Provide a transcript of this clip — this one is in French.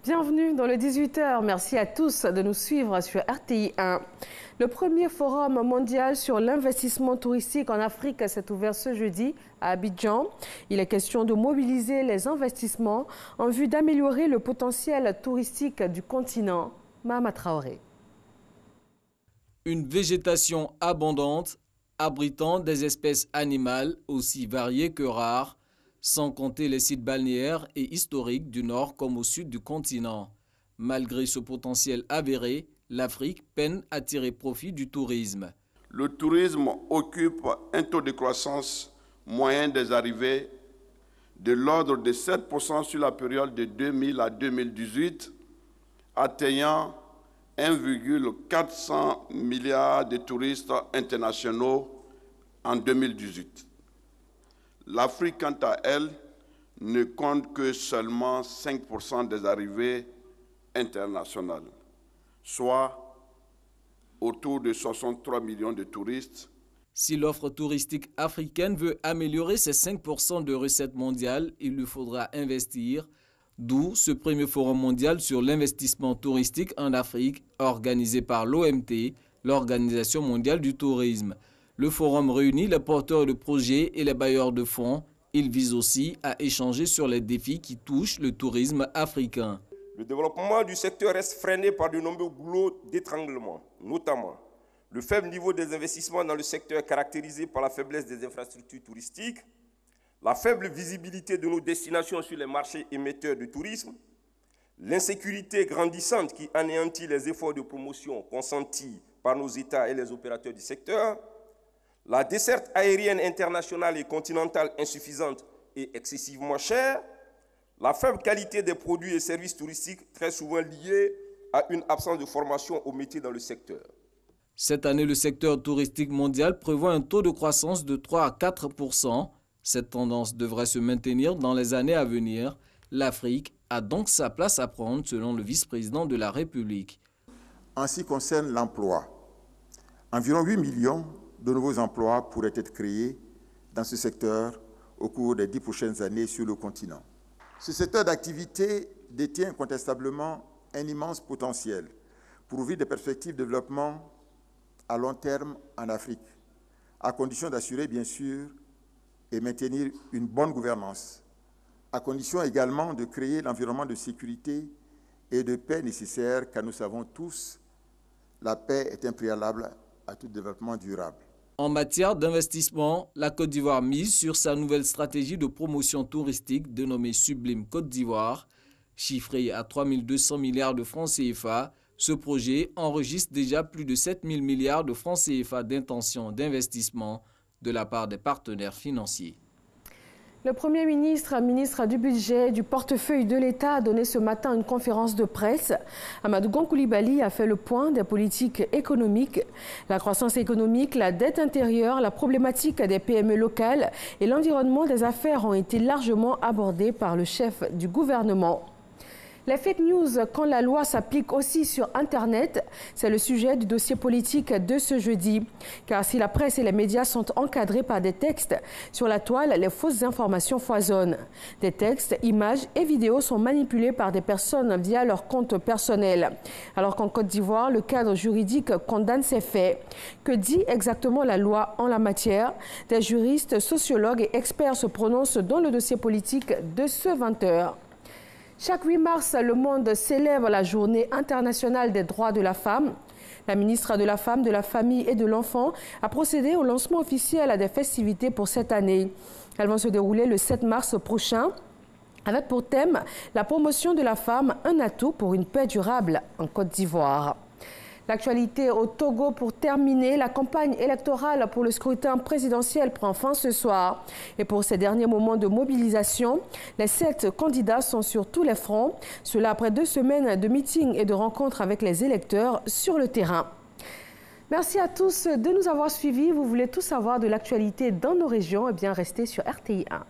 Bienvenue dans le 18h. Merci à tous de nous suivre sur RTI 1. Le premier forum mondial sur l'investissement touristique en Afrique s'est ouvert ce jeudi à Abidjan. Il est question de mobiliser les investissements en vue d'améliorer le potentiel touristique du continent. Mahama Traoré. Une végétation abondante, abritant des espèces animales aussi variées que rares, sans compter les sites balnéaires et historiques du nord comme au sud du continent. Malgré ce potentiel avéré, l'Afrique peine à tirer profit du tourisme. Le tourisme occupe un taux de croissance moyen des arrivées de l'ordre de 7% sur la période de 2000 à 2018, atteignant 1,400 milliards de touristes internationaux en 2018. L'Afrique, quant à elle, ne compte que seulement 5% des arrivées internationales, soit autour de 63 millions de touristes. Si l'offre touristique africaine veut améliorer ses 5% de recettes mondiales, il lui faudra investir, d'où ce premier forum mondial sur l'investissement touristique en Afrique organisé par l'OMT, l'Organisation mondiale du tourisme. Le forum réunit les porteurs de projets et les bailleurs de fonds. Il vise aussi à échanger sur les défis qui touchent le tourisme africain. Le développement du secteur reste freiné par de nombreux goulots d'étranglement, notamment le faible niveau des investissements dans le secteur caractérisé par la faiblesse des infrastructures touristiques, la faible visibilité de nos destinations sur les marchés émetteurs de tourisme, l'insécurité grandissante qui anéantit les efforts de promotion consentis par nos États et les opérateurs du secteur, la desserte aérienne internationale et continentale insuffisante et excessivement chère, la faible qualité des produits et services touristiques très souvent liés à une absence de formation aux métiers dans le secteur. Cette année, le secteur touristique mondial prévoit un taux de croissance de 3 à 4%. Cette tendance devrait se maintenir dans les années à venir. L'Afrique a donc sa place à prendre, selon le vice-président de la République. En ce qui concerne l'emploi, environ 8 millions de nouveaux emplois pourraient être créés dans ce secteur au cours des 10 prochaines années sur le continent. Ce secteur d'activité détient incontestablement un immense potentiel pour ouvrir des perspectives de développement à long terme en Afrique, à condition d'assurer bien sûr et maintenir une bonne gouvernance, à condition également de créer l'environnement de sécurité et de paix nécessaire, car nous savons tous, la paix est un préalable à tout développement durable. En matière d'investissement, la Côte d'Ivoire mise sur sa nouvelle stratégie de promotion touristique dénommée Sublime Côte d'Ivoire. Chiffré à 3 200 milliards de francs CFA, ce projet enregistre déjà plus de 7 000 milliards de francs CFA d'intention d'investissement de la part des partenaires financiers. Le Premier ministre, ministre du Budget et du portefeuille de l'État, a donné ce matin une conférence de presse. Amadou Gon Coulibaly a fait le point des politiques économiques. La croissance économique, la dette intérieure, la problématique des PME locales et l'environnement des affaires ont été largement abordés par le chef du gouvernement. Les fake news, quand la loi s'applique aussi sur Internet, c'est le sujet du dossier politique de ce jeudi. Car si la presse et les médias sont encadrés par des textes, sur la toile, les fausses informations foisonnent. Des textes, images et vidéos sont manipulés par des personnes via leur compte personnel. Alors qu'en Côte d'Ivoire, le cadre juridique condamne ces faits. Que dit exactement la loi en la matière? Des juristes, sociologues et experts se prononcent dans le dossier politique de ce 20h. Chaque 8 mars, le monde célèbre la Journée internationale des droits de la femme. La ministre de la Femme, de la Famille et de l'Enfant a procédé au lancement officiel des festivités pour cette année. Elles vont se dérouler le 7 mars prochain, avec pour thème la promotion de la femme, un atout pour une paix durable en Côte d'Ivoire. L'actualité au Togo pour terminer, la campagne électorale pour le scrutin présidentiel prend fin ce soir. Et pour ces derniers moments de mobilisation, les 7 candidats sont sur tous les fronts. Cela après 2 semaines de meetings et de rencontres avec les électeurs sur le terrain. Merci à tous de nous avoir suivis. Vous voulez tout savoir de l'actualité dans nos régions? Eh bien, restez sur RTI 1.